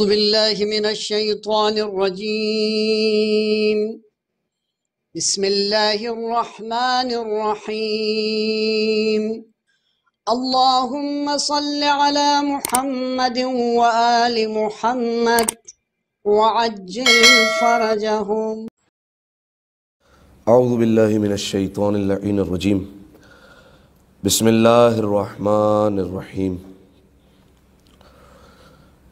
أعوذ بالله من الشيطان الرجيم. بسم الله الرحمن الرحيم. اللهم صل على محمد وآل محمد وعجل فرجهم. اعوذ باللہ من الشیطان اللعین الرجیم. بسم اللہ الرحمن الرحیم.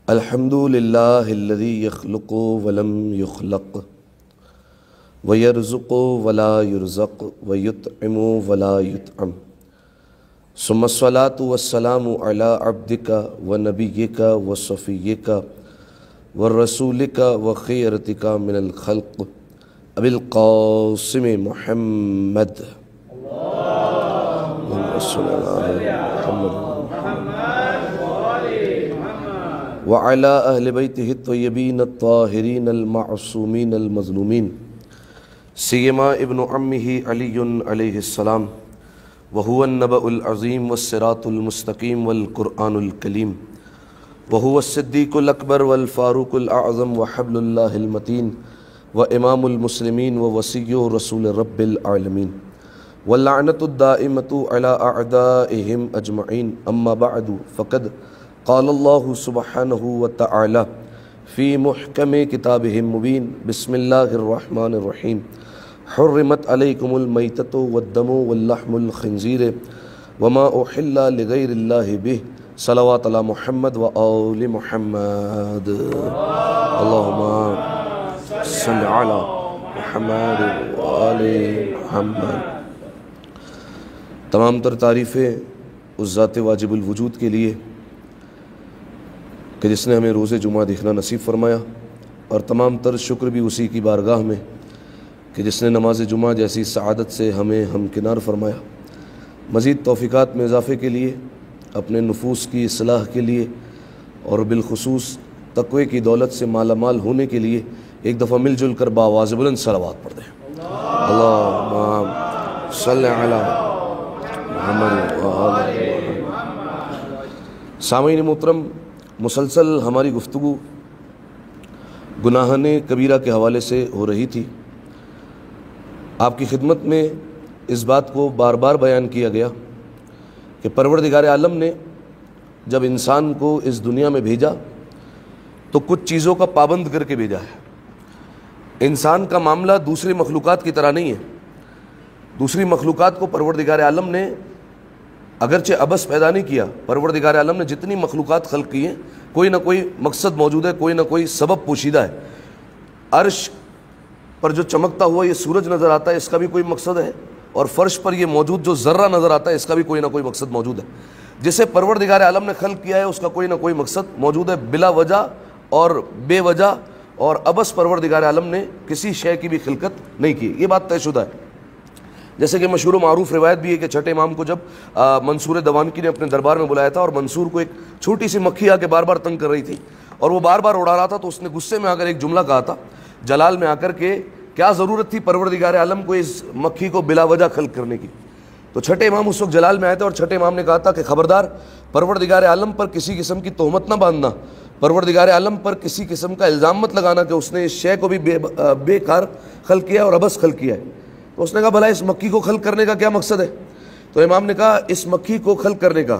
الحمد للہ الذی یخلق ولم یخلق ویرزق ولا یرزق ویطعم ولا یطعم، ثم الصلاة والسلام علی عبدک ونبیک وصفیک ورسولک وخیرتک من الخلق ابی القاسم محمد وعلى اہل بیتہ الطیبین الطاہرین المعصومین المظلومین، سیما ابن عمہ علی علیہ السلام، وهو النبأ العظیم والصراط المستقیم والقرآن الکلیم، وهو الصدیق الاکبر والفاروق الاعظم وحبل اللہ المتین وامام المسلمین ووصی رسول رب العالمین، واللعنۃ الدائمۃ علی اعدائہم اجمعین. اما بعد فقد قال اللہ سبحانہ وتعالی فی محکم کتابہ المبین. بسم اللہ الرحمن الرحیم. حرمت علیکم المیتۃ والدم واللحم الخنزیر وما احل لغیر اللہ بہ، صلوات علی محمد وآل محمد. اللہم صلی علی محمد وآل محمد. تمام تر تعریفیں اس ذات واجب الوجود کے لیے کہ جس نے ہمیں روز جمعہ دیکھنا نصیب فرمایا، اور تمام تر شکر بھی اسی کی بارگاہ میں کہ جس نے نماز جمعہ جیسی سعادت سے ہمیں ہمکنار فرمایا. مزید توفیقات میں اضافے کے لیے، اپنے نفوس کی اصلاح کے لیے، اور بالخصوص تقوی کی دولت سے مالا مال ہونے کے لیے ایک دفعہ مل جل کر بآواز بلند صلوات پڑھ دیں. اللہم صلی علی محمد وآل محمد. سامعین محترم، مسلسل ہماری گفتگو گناہان کبیرہ کے حوالے سے ہو رہی تھی. آپ کی خدمت میں اس بات کو بار بار بیان کیا گیا کہ پروردگار عالم نے جب انسان کو اس دنیا میں بھیجا تو کچھ چیزوں کا پابند کر کے بھیجا ہے. انسان کا معاملہ دوسری مخلوقات کی طرح نہیں ہے. دوسری مخلوقات کو پروردگار عالم نے اگرچہ عبث پیدا نہیں کیا. پروردگار عالم نے جتنی مخلوقات خلق کی ہیں کوئی نہ کوئی مقصد موجود ہے، کوئی نہ کوئی سبب پوشیدہ ہے. عرش پر جو چمکتا ہوا یہ سورج نظر آتا ہے، اس کا بھی کوئی مقصد ہے، اور فرش پر یہ موجود جو ذرہ نظر آتا ہے اس کا بھی کوئی نہ کوئی مقصد موجود ہے. جسے پروردگار عالم نے خلق کیا ہے اس کا کوئی نہ کوئی مقصد موجود ہے. بلا وجہ اور بے وجہ اور عبث پروردگار عالم نے کسی شے کی بھی خلقت نہیں کی. یہ بات طے شدہ ہے. جیسے کہ مشہور و معروف روایت بھی ہے کہ چھٹے امام کو جب منصور دوانکی نے اپنے دربار میں بلایا تھا اور منصور کو ایک چھوٹی سی مکھی آ کے بار بار تنگ کر رہی تھی اور وہ بار بار اڑا رہا تھا، تو اس نے غصے میں آ کر ایک جملہ کہا تھا جلال میں آ کر کہ کیا ضرورت تھی پروردگار عالم کو اس مکھی کو بلا وجہ خلق کرنے کی. تو چھٹے امام اس وقت جلال میں آئے تھے اور چھٹے امام نے کہا تھا کہ خبردار پروردگار عالم پر کسی قسم کی تہمت نہ باندھنا، پروردگار عالم پر کسی قسم کا الزام مت لگانا کہ اس نے اس شے کو بھی بے کار خلق کیا اور عبث خلق کیا ہے. تو اس نے کہا بھلا اس مکھی کو خلق کرنے کا کیا مقصد ہے؟ تو امام نے کہا اس مکھی کو خلق کرنے کا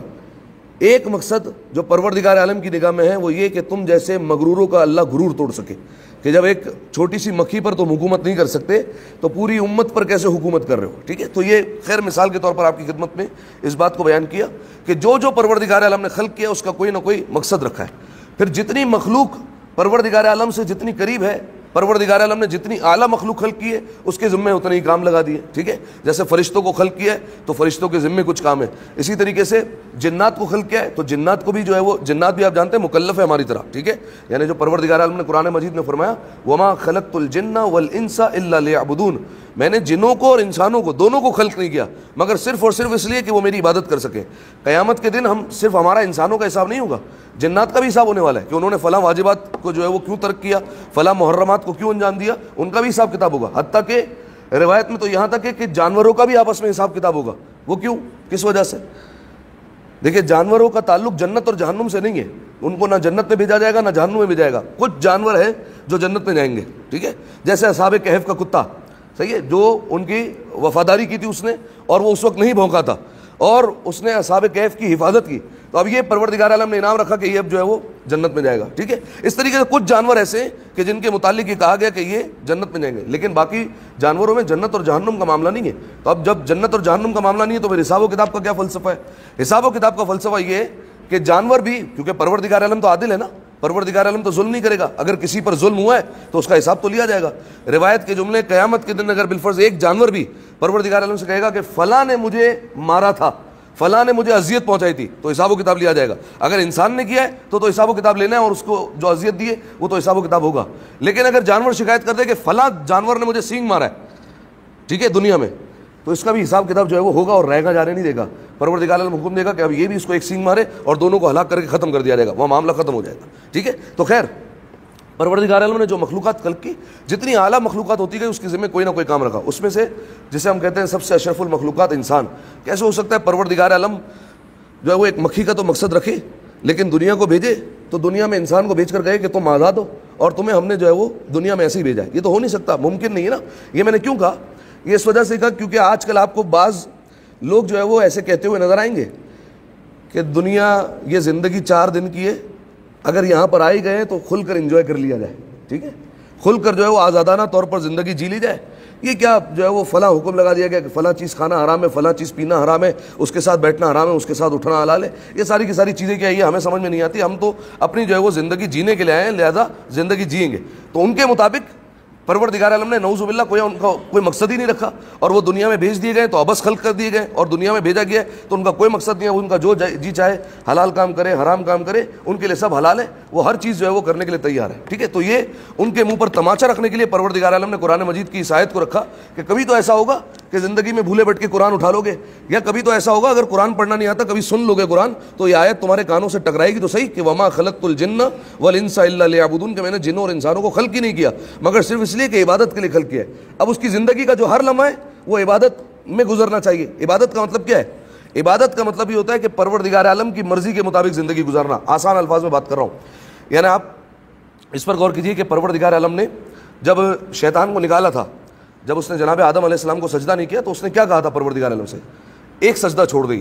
ایک مقصد جو پروردگار عالم کی نگاہ میں ہے وہ یہ کہ تم جیسے مغروروں کا اللہ غرور توڑ سکے، کہ جب ایک چھوٹی سی مکھی پر تم حکومت نہیں کر سکتے تو پوری امت پر کیسے حکومت کر رہے ہو. ٹھیک ہے، تو یہ خیر مثال کے طور پر آپ کی خدمت میں اس بات کو بیان کیا کہ جو پروردگار عالم نے خلق کیا اس کا کوئی نہ کوئی مقصد رکھا ہے. پھر جتنی مخلوق پروردگار عالم سے جتنی قریب ہے، پروردگار عالم نے جتنی اعلیٰ مخلوق خلق کی ہے اس کے ذمے اتنے ہی کام لگا دیے. ٹھیک ہے، جیسے فرشتوں کو خلق کیا ہے تو فرشتوں کے ذمے کچھ کام ہے. اسی طریقے سے جنات کو خلق کیا ہے تو جنات کو بھی جو ہے وہ جنات بھی آپ جانتے ہیں مکلف ہے ہماری طرح. ٹھیک ہے، یعنی جو پروردگار عالم نے قرآن مجید میں فرمایا وما خلقت الجن والانس الا لیعبدون، میں نے جنوں کو اور انسانوں کو دونوں کو خلق نہیں کیا مگر صرف اور صرف اس لیے کہ وہ میری عبادت کر سکیں. قیامت کے دن ہم صرف ہمارا انسانوں کا حساب نہیں ہوگا، جنات کا بھی حساب ہونے والا ہے کہ انہوں نے فلاں واجبات کو جو ہے وہ کیوں ترک کیا، فلاں محرمات کو کیوں انجام دیا، ان کا بھی حساب کتاب ہوگا. حتیٰ کہ روایت میں تو یہاں تک ہے کہ جانوروں کا بھی آپس میں حساب کتاب ہوگا. وہ کیوں، کس وجہ سے؟ دیکھیں، جانوروں کا تعلق جنت اور جہنم سے نہیں ہے، ان کو نہ جنت میں بھیجا جائے گا نہ جہنم میں بھیجا جائے گا. کچھ جانور ہیں جو جنت میں جائیں گے, ٹھیک ہے, جیسے اصحاب کہف کا کتا, صحیح ہے, جو ان کی وفاداری کی تھی اس نے, اور وہ اس وقت نہیں بھونکا تھا, اور اس نے اصحاب کہف کی حفاظت کی, تو اب یہ پروردگار عالم نے انعام رکھا کہ یہ اب جو ہے وہ جنت میں جائے گا, ٹھیک ہے. اس طریقے سے کچھ جانور ایسے ہیں کہ جن کے متعلق یہ کہا گیا کہ یہ جنت میں جائیں گے, لیکن باقی جانوروں میں جنت اور جہنم کا معاملہ نہیں ہے. تو اب جب جنت اور جہنم کا معاملہ نہیں ہے تو پھر حساب و کتاب کا کیا فلسفہ ہے؟ حساب و کتاب کا فلسفہ یہ ہے کہ جانور بھی, کیونکہ پروردگار عالم تو عادل ہے نا, پروردگار عالم تو ظلم نہیں کرے گا, اگر کسی پر ظلم ہوا ہے تو اس کا حساب تو لیا جائے گا. روایت کے جملے, قیامت کے دن اگر بالفرض ایک جانور بھی پروردگار عالم سے کہے گا کہ فلاں نے مجھے مارا تھا, فلاں نے مجھے اذیت پہنچائی تھی, تو حساب و کتاب لیا جائے گا. اگر انسان نے کیا ہے تو حساب و کتاب لینا ہے, اور اس کو جو اذیت دی ہے وہ تو حساب و کتاب ہوگا. لیکن اگر جانور شکایت کر دے کہ فلاں جانور نے مجھے سینگ مارا ہے, ٹھیک ہے, دنیا میں, تو اس کا بھی حساب کتاب جو ہے وہ ہوگا اور رہے گا, جانے نہیں دے گا. پروردگار عالم حکم دے گا کہ اب یہ بھی اس کو ایک سینگ مارے اور دونوں کو ہلاک کر کے ختم کر دیا جائے گا, وہ معاملہ ختم ہو جائے گا, ٹھیک ہے. تو خیر, پروردگار عالم نے جو مخلوقات خلق کی, جتنی اعلیٰ مخلوقات ہوتی گئی اس کے ذمہ کوئی نہ کوئی کام رکھا. اس میں سے جسے ہم کہتے ہیں سب سے اشرف المخلوقات انسان, کیسے ہو سکتا ہے پروردگار عالم جو ہے وہ ایک مکھی کا تو مقصد رکھے لیکن دنیا کو بھیجے, تو دنیا میں انسان کو بھیج کر کہے کہ تم آزاد ہو اور تمہیں ہم نے جو ہے وہ دنیا میں ایسے ہی بھیجا ہے؟ یہ تو ہو نہیں سکتا, ممکن نہیں ہے نا. یہ میں نے کیوں کہا؟ یہ اس وجہ سے کہا کیونکہ آج کل آپ کو بعض لوگ جو ہے وہ ایسے کہتے ہوئے نظر آئیں گے کہ دنیا یہ زندگی 4 دن کی ہے, اگر یہاں پر آئی گئے تو کھل کر انجوائے کر لیا جائے, ٹھیک ہے, کھل کر جو ہے وہ آزادانہ طور پر زندگی جی لی جائے. یہ کیا جو ہے وہ فلاں حکم لگا دیا گیا کہ فلاں چیز کھانا حرام ہے, فلاں چیز پینا حرام ہے, اس کے ساتھ بیٹھنا حرام ہے, اس کے ساتھ اٹھنا حلال ہے. یہ ساری کی ساری چیزیں کیا ہے یہ ہمیں سمجھ میں نہیں آتی. ہم تو اپنی جو ہے وہ زندگی جینے کے لیے آئے ہیں, لہذا زندگی جئیں گے. تو ان کے مطابق پروردگار عالم نے نعوذ باللہ ان کا کوئی مقصد ہی نہیں رکھا, اور وہ دنیا میں بھیج دیے گئے تو ابس خلق کر دیے گئے, اور دنیا میں بھیجا گیا ہے تو ان کا کوئی مقصد نہیں ہے. ان کا جو جی چاہے حلال کام کرے حرام کام کرے, ان کے لیے سب حلال ہے, وہ ہر چیز جو ہے وہ کرنے کے لیے تیار ہے, ٹھیک ہے. تو یہ ان کے منہ پر تماچا رکھنے کے لیے پروردگار عالم نے قرآن مجید کی اس آیت کو رکھا کہ کبھی تو ایسا ہوگا کہ زندگی میں بھولے بیٹھ کے قرآن اٹھا لو گے, یا کبھی تو ایسا ہوگا اگر قرآن پڑھنا نہیں آتا کبھی سن لو گے قرآن, تو یہ آیت تمہارے کانوں سے ٹکرائے گی تو صحیح کہ وما خلقت الجن والانس الا لیعبدون, کہ میں نے جنوں اور انسانوں کو خلق ہی نہیں کیا مگر صرف اس لیے کہ عبادت کے لیے خلق کیا ہے. اب اس کی زندگی کا جو ہر لمحہ ہے وہ عبادت میں گزرنا چاہیے. عبادت کا مطلب کیا ہے؟ عبادت کا مطلب یہ ہوتا ہے کہ پروردگار عالم کی مرضی کے مطابق زندگی گزارنا. آسان الفاظ میں بات کر رہا ہوں, یعنی آپ اس پر غور کیجئے کہ پروردگار عالم نے جب شیطان کو نکالا تھا, جب اس نے جناب آدم علیہ السلام کو سجدہ نہیں کیا تو اس نے کیا کہا تھا پروردگار عالم سے؟ ایک سجدہ چھوڑ دے,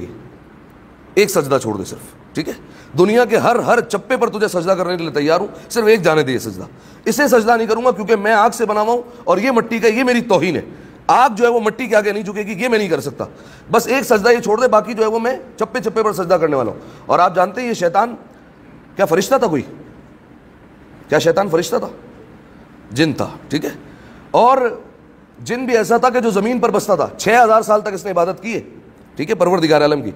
ایک سجدہ چھوڑ دے صرف, ٹھیک ہے. دنیا کے ہر چپے پر تجھے سجدہ کرنے کے لیے تیار ہوں, صرف ایک جانے دے یہ سجدہ. اسے سجدہ نہیں کروں گا کیونکہ میں آگ سے بنا ہوا ہوں اور یہ مٹی کا, یہ میری توہین ہے. آگ جو ہے وہ مٹی کے آگے نہیں جھکے گی, یہ میں نہیں کر سکتا. بس ایک سجدہ یہ چھوڑ دے, باقی جو ہے وہ میں چپے چپے پر سجدہ کرنے والا ہوں. اور آپ جانتے ہیں یہ شیطان کیا فرشتہ تھا کوئی؟ کیا شیطان فرشتہ تھا؟ جن تھا, ٹھیک ہے. اور جن بھی ایسا تھا کہ جو زمین پر بستا تھا. 6000 سال تک اس نے عبادت کی ہے, ٹھیک ہے, پروردگار عالم کی.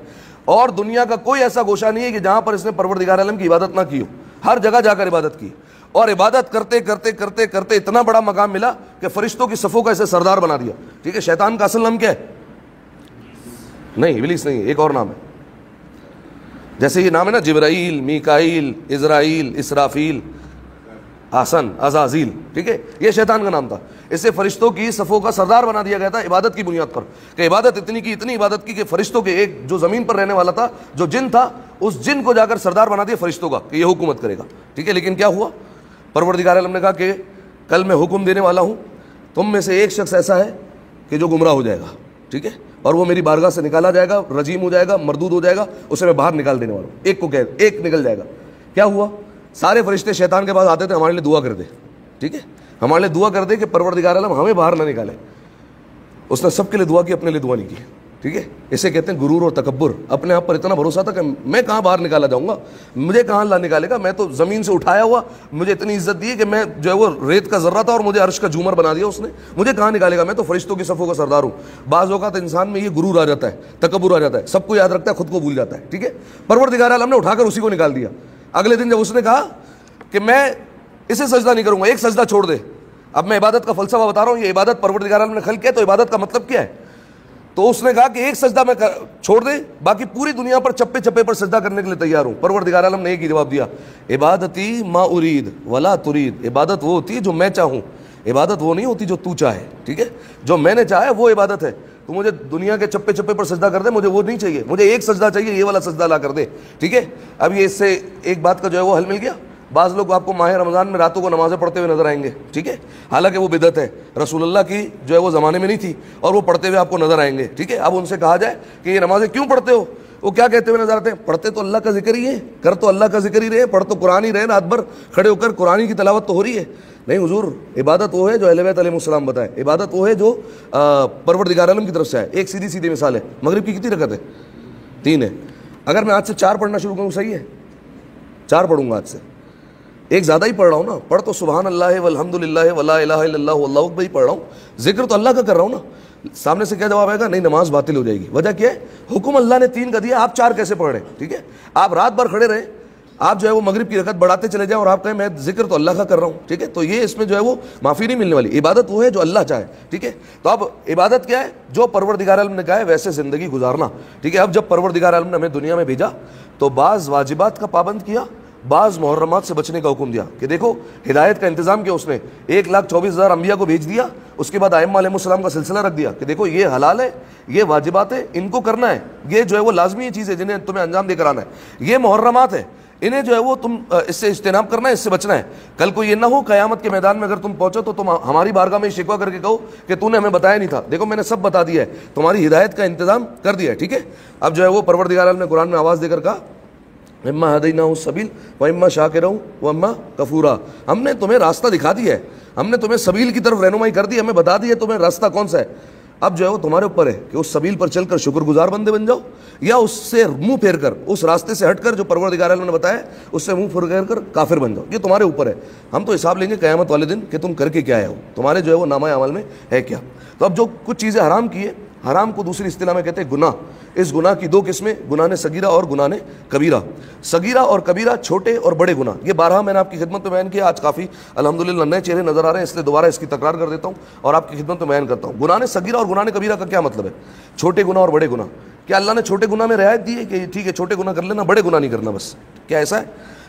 اور دنیا کا کوئی ایسا گوشہ نہیں ہے کہ جہاں پر اس نے پروردگار عالم کی عبادت نہ کی ہو, ہر جگہ جا کر عبادت کی. اور عبادت کرتے کرتے کرتے کرتے اتنا بڑا مقام ملا کہ فرشتوں کی صفوں کا اسے سردار بنا دیا, ٹھیک ہے. شیطان کا اصل نام کیا ہے؟ نہیں, ابلیس نہیں, ایک اور نام ہے. جیسے یہ نام ہے نا, جبرائیل, میکائیل, اسرائیل, اسرافیل, آسن, عزازیل, ٹھیک ہے, یہ شیطان کا نام تھا. اسے فرشتوں کی صفوں کا سردار بنا دیا گیا تھا عبادت کی بنیاد پر, کہ عبادت اتنی عبادت کی کہ فرشتوں کے ایک جو زمین پر رہنے والا تھا, جو جن تھا, اس جن کو جا کر سردار بنا دیا فرشتوں کا کہ یہ حکومت کرے گا, ٹھیک ہے. لیکن کیا ہوا؟ پروردگار عالم نے کہا کہ کل میں حکم دینے والا ہوں, تم میں سے ایک شخص ایسا ہے کہ جو گمراہ ہو جائے گا, ٹھیک ہے, اور وہ میری بارگاہ سے نکالا جائے گا, رجیم ہو جائے گا, مردود ہو جائے گا, اسے میں باہر نکال دینے والا ہوں. ایک کو کہہ, ایک نکل جائے گا. کیا ہوا؟ سارے فرشتے شیطان کے پاس آتے تھے, ہمارے لیے دعا کر دے, ٹھیک ہے, ہمارے لیے دعا کر دے کہ پروردگار عالم ہمیں باہر نہ نکالے. اس نے سب کے لیے دعا کی, اپنے لیے دعا نہیں کی, ٹھیک ہے. اسے کہتے ہیں غرور اور تکبر. اپنے آپ پر اتنا بھروسہ تھا کہ میں کہاں باہر نکالا جاؤں گا, مجھے کہاں اللہ نکالے گا, میں تو زمین سے اٹھایا ہوا, مجھے اتنی عزت دی کہ میں جو ہے وہ ریت کا ذرہ تھا اور مجھے عرش کا جھومر بنا دیا اس نے, مجھے کہاں نکالے گا, میں تو فرشتوں کی صفوں کا سردار ہوں. بعض اوقات انسان میں یہ غرور آ جاتا ہے, تکبر آ جاتا ہے, سب کو یاد رکھتا ہے, خود کو بھول جاتا ہے, ٹھیک ہے. پروردگار عالم نے اٹھا کر اسی کو نکال دیا. اگلے دن جب اس نے کہا کہ میں اسے سجدہ نہیں کروں گا, ایک سجدہ چھوڑ دے. اب میں عبادت کا فلسفہ بتا رہا ہوں, یہ عبادت پروردگار عالم نے خلق کیا, تو عبادت کا مطلب کیا ہے؟ تو اس نے کہا کہ ایک سجدہ میں چھوڑ دے, باقی پوری دنیا پر چپے چپے پر سجدہ کرنے کے لیے تیار ہوں. پروردگار عالم نے ایک ہی جواب دیا, عبادتی ما ارید ولا ترید. عبادت وہ ہوتی ہے جو میں چاہوں, عبادت وہ نہیں ہوتی جو تو چاہے, ٹھیک ہے. جو میں نے چاہا ہے وہ عبادت ہے. تو مجھے دنیا کے چپے چپے پر سجدہ کر دے، مجھے وہ نہیں چاہیے، مجھے ایک سجدہ چاہیے، یہ والا سجدہ لا کر دے، ٹھیک ہے. اب یہ اس سے ایک بات کا جو ہے وہ حل مل گیا. بعض لوگ آپ کو ماہ رمضان میں راتوں کو نمازیں پڑھتے ہوئے نظر آئیں گے، ٹھیک ہے، حالانکہ وہ بدعت ہے، رسول اللہ کی جو ہے وہ زمانے میں نہیں تھی، اور وہ پڑھتے ہوئے آپ کو نظر آئیں گے، ٹھیک ہے. اب ان سے کہا جائے کہ یہ نمازیں کیوں پڑھتے ہو، وہ کیا کہتے ہوئے نظر آتے ہیں؟ پڑھتے تو اللہ کا ذکر ہی ہے، کر تو اللہ کا ذکر ہی رہے، پڑھ تو قرآن ہی رہے، رات بھر کھڑے ہو کر قرآن کی تلاوت تو ہو رہی ہے. نہیں حضور، عبادت وہ ہے جو اہل بیت علیہ السلام بتائے، عبادت وہ ہے جو پروردگار عالم کی طرف سے آئے. ایک سیدھی سیدھی مثال ہے، مغرب کی کتنی رکعت ہے؟ 3 ہے. اگر میں آج سے 4 پڑھنا شروع کروں صحیح ہے؟ 4 پڑھوں گا آج سے، ایک زیادہ ہی پڑھ رہا ہوں نا، پڑھ تو سبحان اللہ والحمد للہ ولا الہ الا اللہ واللہ اکبر ہی پڑھ رہا ہوں، ذکر تو اللہ کا کر رہا ہوں نا. سامنے سے کیا جواب آئے گا؟ نہیں، نماز باطل ہو جائے گی. وجہ کیا ہے؟ حکم اللہ نے 3 کا دیا، آپ 4 کیسے پڑھ رہے ہیں؟ ٹھیک ہے، آپ رات بھر کھڑے رہے، آپ جو ہے وہ مغرب کی رکعت بڑھاتے چلے جائیں اور آپ کہیں میں ذکر تو اللہ کا کر رہا ہوں، ٹھیک ہے، تو یہ اس میں جو ہے وہ معافی نہیں ملنے والی. عبادت وہ ہے جو اللہ چاہے، ٹھیک ہے. تو اب عبادت کیا ہے؟ جو پروردگار عالم نے کہا ہے ویسے زندگی گزارنا، ٹھیک ہے. اب جب پروردگار عالم نے ہمیں دنیا میں بھیجا تو بعض واجبات کا پابند کیا، بعض محرمات سے بچنے کا حکم دیا کہ دیکھو ہدایت کا انتظام کیا اس نے. 1,24,000 انبیاء کو بھیج دیا، اس کے بعد ائمہ علیہ السلام کا سلسلہ رکھ دیا کہ دیکھو یہ حلال ہے، یہ واجبات ہے، ان کو کرنا ہے، یہ جو ہے وہ لازمی چیز ہے جنہیں تمہیں انجام دے کر آنا ہے، یہ محرمات ہے، انہیں جو ہے وہ تم اس سے اجتناب کرنا ہے، اس سے بچنا ہے. کل کو یہ نہ ہو قیامت کے میدان میں اگر تم پہنچو تو تم ہماری بارگاہ میں شکوہ کر کے کہو کہ تو نے ہمیں بتایا نہیں تھا، دیکھو میں نے سب بتا دیا ہے، تمہاری ہدایت کا انتظام کر دیا ہے، ٹھیک ہے. اب جو ہے وہ پروردگار عالم نے قرآن میں آواز دے کر کہا اما ہدیناہ السبیل و اما شاکرا و اما کفورا، ہم نے تمہیں راستہ دکھا دیا ہے، ہم نے تمہیں سبیل کی طرف رہنمائی کر دی، ہمیں بتا دی ہے تمہیں راستہ کون سا ہے. اب جو ہے وہ تمہارے اوپر ہے کہ اس سبیل پر چل کر شکر گزار بندے بن جاؤ، یا اس سے منہ پھیر کر، اس راستے سے ہٹ کر جو پروردگار عالم نے بتایا اس سے منہ پھیر کر کافر بن جاؤ. یہ تمہارے اوپر ہے، ہم تو حساب لیں گے قیامت والے دن کہ تم کر کے کیا آئے ہو، تمہارے جو ہے وہ نامہ عمل میں ہے کیا. تو اب جو کچھ چیزیں حرام کی ہے، حرام کو دوسری اصطلاح میں کہتے ہیں گناہ. اس گناہ کی 2 قسمیں، گناہ صغیرہ اور گناہ کبیرہ. صغیرہ اور کبیرہ چھوٹے اور بڑے گناہ، یہ 12 میں نے آپ کی خدمت میں بیان کیا. آج کافی الحمدللہ نئے چہرے نظر آ رہے ہیں، اس لیے دوبارہ اس کی تکرار کر دیتا ہوں اور آپ کی خدمت میں بیان کرتا ہوں. گناہ صغیرہ اور گناہ کبیرہ کا کیا مطلب ہے؟ چھوٹے گناہ اور بڑے گناہ. کیا اللہ نے چھوٹے گناہ میں رعایت دی ہے کہ ٹھیک ہے چھوٹے گناہ کر لینا، بڑے گناہ نہیں کرنا بس؟ کیا ایسا ہے؟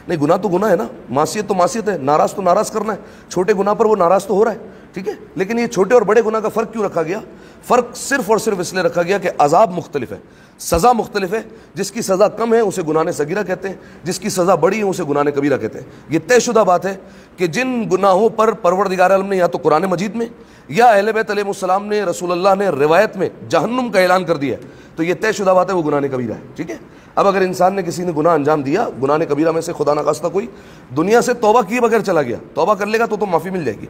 نہیں، گناہ تو گناہ ہے نا، معصیت تو معصیت ہے، ناراض تو ناراض کرنا ہے. چھوٹے گناہ پر وہ ناراض تو ہو رہا ہے، ٹھیک ہے، لیکن یہ چھوٹے اور بڑے گناہ کا فرق کیوں رکھا گیا؟ فرق صرف اور صرف اس لیے رکھا گیا کہ عذاب مختلف ہے، سزا مختلف ہے. جس کی سزا کم ہے اسے گناہ صغیرہ کہتے ہیں، جس کی سزا بڑی ہے اسے گناہ کبیرہ کہتے ہیں. یہ طے شدہ بات ہے کہ جن گناہوں پر پروردگار عالم نے یا تو قرآن مجید میں یا اہل بیت علیہ السلام نے، رسول اللہ نے روایت میں جہنم کا اعلان کر دیا ہے، تو یہ طے شدہ بات ہے وہ گناہ کبیرہ ہے، ٹھیک ہے. اب اگر انسان نے کسی نے گناہ انجام دیا، گناہ کبیرہ میں سے خدا نخواستہ کوئی دنیا سے توبہ کیے بغیر چلا گیا، توبہ کر لے گا تو معافی مل جائے گی.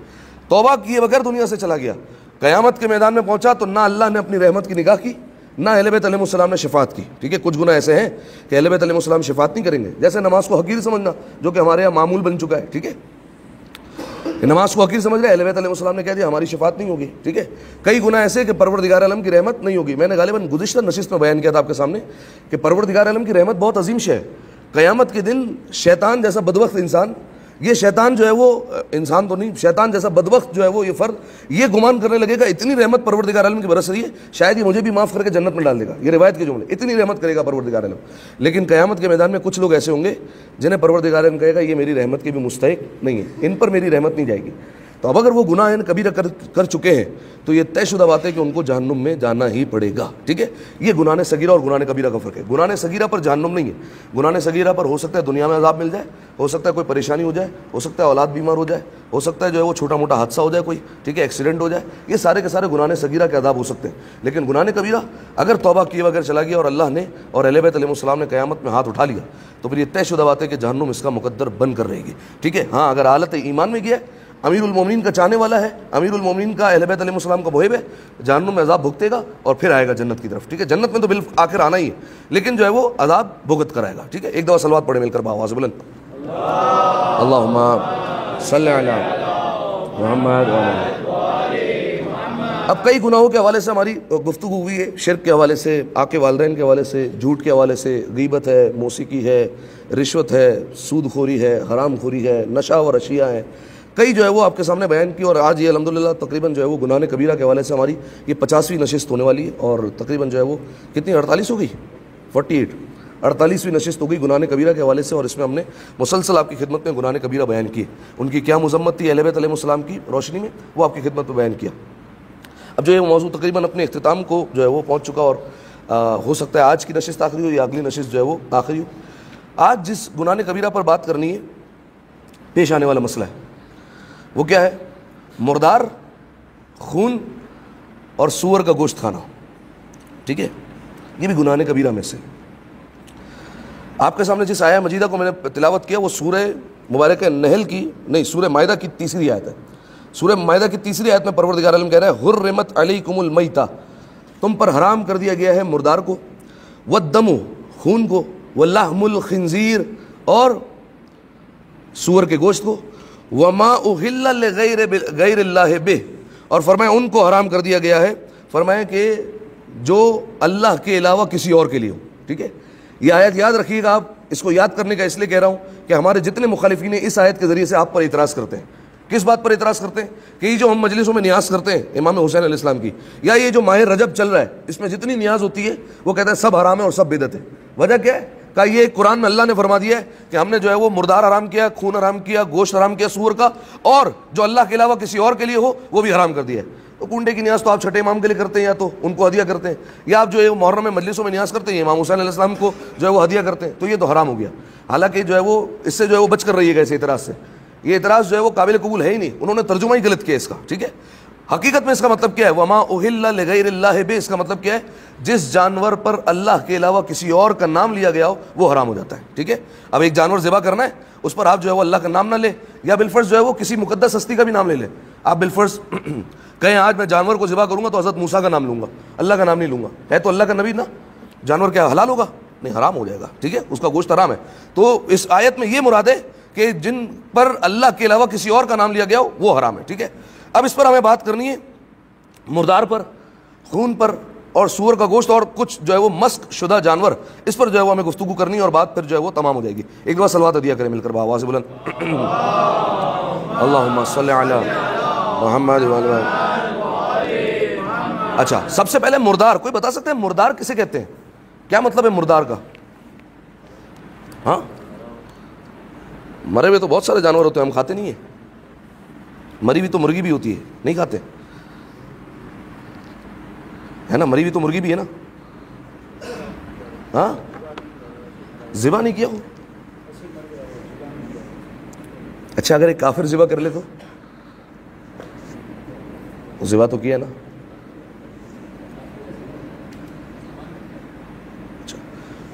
توبہ کیے بغیر دنیا سے چلا گیا، قیامت کے میدان میں پہنچا تو نہ اللہ نے اپنی رحمت کی نگاہ کی، نہ اہل بیت علیہ السلام نے شفاعت کی، ٹھیک ہے. کچھ گناہ ایسے ہیں کہ اہل بیت علیہ السلام شفاعت نہیں کریں گے، جیسے نماز کو حقیر سمجھنا جو کہ ہمارے یہاں معمول بن چکا ہے، ٹھیک ہے. نماز کو حقیر سمجھ رہے، اہل بیت علیہ السلام نے کہہ دیا ہماری شفاعت نہیں ہوگی، ٹھیک ہے. کئی گناہ ایسے کہ پروردگار عالم کی رحمت نہیں ہوگی. میں نے غالباً گزشتہ نشست میں بیان کیا تھا آپ کے سامنے کہ پروردگار عالم کی رحمت بہت عظیم شے ہے. قیامت کے دن شیطان جیسا بدبخت انسان، یہ شیطان جو ہے وہ انسان تو نہیں، شیطان جیسا بدبخت جو ہے وہ یہ فرد یہ گمان کرنے لگے گا اتنی رحمت پروردگار عالم کی برس رہی ہے شاید یہ مجھے بھی معاف کر کے جنت میں ڈال دے گا. یہ روایت کے جملے، اتنی رحمت کرے گا پروردگار عالم. لیکن قیامت کے میدان میں کچھ لوگ ایسے ہوں گے جنہیں پروردگار عالم کہے گا یہ میری رحمت کے بھی مستحق نہیں ہے، ان پر میری رحمت نہیں جائے گی. تو اب اگر وہ گناہ کبیرہ کر چکے ہیں تو یہ طے شدہ بات ہے کہ ان کو جہنم میں جانا ہی پڑے گا، ٹھیک ہے. یہ گناہ صغیرہ اور گناہ کبیرہ کا فرق ہے. گناہ صغیرہ پر جہنم نہیں ہے، گناہ صغیرہ پر ہو سکتا ہے دنیا میں عذاب مل جائے، ہو سکتا ہے کوئی پریشانی ہو جائے، ہو سکتا ہے اولاد بیمار ہو جائے، ہو سکتا ہے جو ہے وہ چھوٹا موٹا حادثہ ہو جائے کوئی، ٹھیک ہے، ایکسیڈنٹ ہو جائے. یہ سارے کے سارے گناہ صغیرہ کے عذاب ہو سکتے ہیں. لیکن گناہ کبیرہ اگر توبہ کیے بغیر چلا گیا اور اللہ نے اور اہل بیت علیہ السلام نے قیامت میں ہاتھ اٹھا لیا تو پھر یہ طے شدہ بات ہے کہ جہنم اس کا مقدر بن کر رہے گی، ٹھیک ہے. ہاں اگر حالت ایمان میں گیا ہے، امیر المومنین کا چاہنے والا ہے، امیر المومنین کا اہل بیت علیہ السلام کا محب ہے، جہنم میں عذاب بھگتے گا اور پھر آئے گا جنت کی طرف، ٹھیک ہے. جنت میں تو بالآخر آنا ہی ہے، لیکن جو ہے وہ عذاب بھگت کر آئے گا، ٹھیک ہے. ایک دفعہ صلوات پڑھے مل کر بآواز بلند، اللہم صلی علی محمد وعلی. اب کئی گناہوں کے حوالے سے ہماری گفتگو ہوئی ہے، شرک کے حوالے سے، آقے والدین کے حوالے سے، جھوٹ کے حوالے سے، غیبت ہے، موسیقی ہے، رشوت ہے، سود خوری ہے، حرام خوری ہے، نشہ اور اشیاء ہے. کئی جو ہے وہ آپ کے سامنے بیان کی، اور آج یہ الحمدللہ تقریباً جو ہے وہ گناہ کبیرہ کے حوالے سے ہماری یہ 50ویں نشست ہونے والی ہے، اور تقریباً جو ہے وہ کتنی 48 ہو گئی، 48ویں نشست ہو گئی گناہ کبیرہ کے حوالے سے. اور اس میں ہم نے مسلسل آپ کی خدمت میں گناہ کبیرہ بیان کی، ان کی کیا مذمت تھی اہل بیت علیہ السلام کی روشنی میں وہ آپ کی خدمت میں بیان کیا. اب جو ہے وہ موضوع تقریباً اپنے اختتام کو جو ہے وہ پہنچ چکا، اور ہو سکتا ہے آج کی نشست آخری ہو یا اگلی نشست جو ہے وہ آخری ہو۔ آج جس گناہ کبیرہ پر بات کرنی ہے، پیش آنے والا مسئلہ ہے، وہ کیا ہے؟ مردار، خون اور سور کا گوشت کھانا، ٹھیک ہے؟ یہ بھی گناہ کبیرہ میں سے۔ آپ کے سامنے جس آیہ مجیدہ کو میں نے تلاوت کیا وہ سورہ مبارکہ نحل کی نہیں، سورہ مائدہ کی تیسری آیت ہے۔ سورہ مائدہ کی تیسری آیت میں پروردگار عالم کہہ رہا ہے حرمت علیکم المیتہ، تم پر حرام کر دیا گیا ہے مردار کو، والدم، خون کو، واللحم الخنزیر، اور سور کے گوشت کو، وما اہل لغیر اللہ بہ، اور فرمایا ان کو حرام کر دیا گیا ہے، فرمایا کہ جو اللہ کے علاوہ کسی اور کے لیے ہو، ٹھیک ہے؟ یہ آیت یاد رکھیے گا، آپ اس کو یاد کرنے کا اس لیے کہہ رہا ہوں کہ ہمارے جتنے مخالفین ہیں اس آیت کے ذریعے سے آپ پر اعتراض کرتے ہیں۔ کس بات پر اعتراض کرتے ہیں؟ کہ یہ جو ہم مجلسوں میں نیاز کرتے ہیں امام حسین علیہ السلام کی، یا یہ جو ماہ رجب چل رہا ہے اس میں جتنی نیاز ہوتی ہے وہ کہتا ہے سب حرام ہے اور سب بدعت ہے۔ وجہ کیا ہے؟ کہ یہ قرآن میں اللہ نے فرما دیا ہے کہ ہم نے جو ہے وہ مردار حرام کیا، خون حرام کیا، گوشت حرام کیا سور کا، اور جو اللہ کے علاوہ کسی اور کے لیے ہو وہ بھی حرام کر دیا ہے۔ تو کنڈے کی نیاز تو آپ چھٹے امام کے لیے کرتے ہیں، یا تو ان کو ہدیہ کرتے ہیں، یا آپ جو ہے محرم میں مجلسوں میں نیاز کرتے ہیں امام حسین علیہ السلام کو جو ہے وہ ہدیہ کرتے ہیں، تو یہ تو حرام ہو گیا۔ حالانکہ جو ہے وہ اس سے جو ہے وہ بچ کر رہیے گا اس اعتراض سے، یہ اعتراض جو ہے وہ قابل قبول ہے ہی نہیں، انہوں نے ترجمہ ہی غلط کیا اس کا، ٹھیک ہے؟ حقیقت میں اس کا مطلب کیا ہے؟ وما اہل لغیر اللہ بہ، اس کا مطلب کیا ہے؟ جس جانور پر اللہ کے علاوہ کسی اور کا نام لیا گیا ہو وہ حرام ہو جاتا ہے، ٹھیک ہے؟ اب ایک جانور ذبح کرنا ہے، اس پر آپ جو ہے وہ اللہ کا نام نہ لیں، یا بالفرض جو ہے وہ کسی مقدس ہستی کا بھی نام لے لیں۔ آپ بالفرض کہیں آج میں جانور کو ذبح کروں گا تو حضرت موسیٰ کا نام لوں گا، اللہ کا نام نہیں لوں گا، ہے تو اللہ کا نبی نا، جانور کیا حلال ہوگا؟ نہیں، حرام ہو جائے گا، ٹھیک ہے؟ اس کا گوشت حرام ہے۔ تو اس آیت میں یہ مراد ہے کہ جن پر اللہ کے علاوہ کسی اور کا نام لیا گیا ہو وہ حرام ہے، ٹھیک ہے؟ اب اس پر ہمیں بات کرنی ہے، مردار پر، خون پر، اور سور کا گوشت، اور کچھ جو ہے وہ مسک شدہ جانور، اس پر جو ہے وہ ہمیں گفتگو کرنی ہے، اور بات پھر جو ہے وہ تمام ہو جائے گی۔ ایک دفعہ صلوات ہدیہ کریں مل کر بآواز بلند، اللہم صلی علی محمد وعلی۔ اچھا، سب سے پہلے مردار، کوئی بتا سکتے ہیں مردار کسے کہتے ہیں؟ کیا مطلب ہے مردار کا؟ ہاں، مرے ہوئے تو بہت سارے جانور ہوتے ہیں، ہم کھاتے نہیں ہیں۔ مری ہوئی تو مرغی بھی ہوتی ہے، نہیں کھاتے، ہے نا؟ مری ہوئی تو مرغی بھی ہے نا، ہاں؟ ذبح نہیں کیا ہو؟ اچھا، اگر ایک کافر ذبح کر لے تو ذبح تو کیا نا؟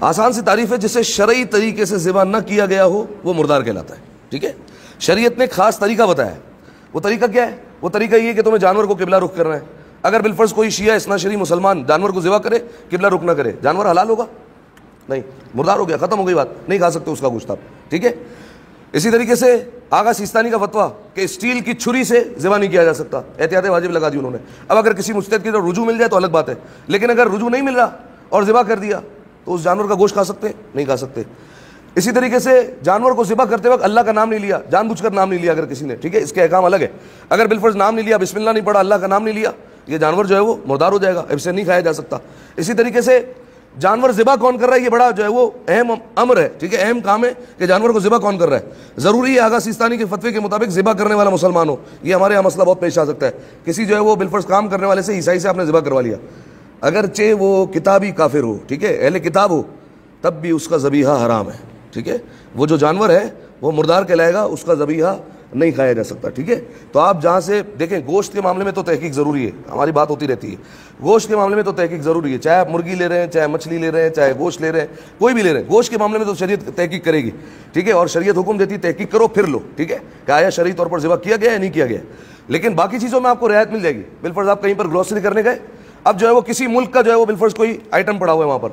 آسان سی تعریف ہے، جسے شرعی طریقے سے ذبح نہ کیا گیا ہو وہ مردار کہلاتا ہے، ٹھیک ہے؟ شریعت نے خاص طریقہ بتایا ہے، وہ طریقہ کیا ہے؟ وہ طریقہ یہ کہ تمہیں جانور کو قبلہ رخ کرنا ہے۔ اگر بالفرض کوئی شیعہ اثنا شری مسلمان جانور کو ذبح کرے، قبلہ رخ نہ کرے، جانور حلال ہوگا؟ نہیں، مردار ہو گیا، ختم ہو گئی بات، نہیں کھا سکتے اس کا گوشت آپ، ٹھیک ہے؟ اسی طریقے سے آغا سیستانی کا فتویٰ کہ اسٹیل کی چھری سے ذبح نہیں کیا جا سکتا، احتیاط واجب لگا دی انہوں نے۔ اب اگر کسی مجتہد کی طرف رجوع مل جائے تو الگ بات ہے، لیکن اگر رجوع نہیں مل رہا اور ذبح کر دیا تو اس جانور کا گوشت کھا سکتے؟ نہیں کھا سکتے۔ اسی طریقے سے جانور کو ذبح کرتے وقت اللہ کا نام نہیں لیا، جان بوجھ کر نام نہیں لیا اگر کسی نے، ٹھیک ہے؟ اس کے احکام الگ ہے۔ اگر بالفرض نام نہیں لیا، بسم اللہ نہیں پڑھا، اللہ کا نام نہیں لیا، یہ جانور جو ہے وہ مردار ہو جائے گا، اب سے نہیں کھایا جا سکتا۔ اسی طریقے سے جانور ذبح کون کر رہا ہے، یہ بڑا جو ہے وہ اہم امر ہے، ٹھیک ہے؟ اہم کام ہے کہ جانور کو ذبح کون کر رہا ہے۔ ضروری ہے آغا سیستانی کے فتوے کے مطابق ذبح کرنے والا مسلمان ہو۔ یہ ہمارے یہاں مسئلہ بہت پیش آ سکتا ہے، کسی جو ہے وہ بالفرض کام کرنے والے سے، عیسائی سے آپ نے ذبح کروا لیا، اگرچہ وہ کتابی کافر ہو، ٹھیک ہے، اہل کتاب ہو، تب بھی اس کا ذبیحہ حرام ہے، ٹھیک ہے؟ وہ جو جانور ہے وہ مردار کہلائے گا، اس کا ذبیحہ نہیں کھایا جا سکتا، ٹھیک ہے؟ تو آپ جہاں سے دیکھیں، گوشت کے معاملے میں تو تحقیق ضروری ہے، ہماری بات ہوتی رہتی ہے، گوشت کے معاملے میں تو تحقیق ضروری ہے، چاہے آپ مرغی لے رہے ہیں، چاہے مچھلی لے رہے ہیں، چاہے گوشت لے رہے ہیں، کوئی بھی لے رہے ہیں، گوشت کے معاملے میں تو شریعت تحقیق کرے گی، ٹھیک ہے؟ اور شریعت حکم دیتی تحقیق کرو پھر لو، ٹھیک ہے؟ کہ آیا شرعی طور پر ذبح کیا گیا یا نہیں کیا گیا۔ لیکن باقی چیزوں میں آپ کو رعایت مل جائے گی۔ بالفرض آپ کہیں پر گروسری کرنے گئے، اب جو ہے وہ کسی ملک کا جو ہے وہ بالفرض کوئی آئٹم پڑا ہوا ہے وہاں پر،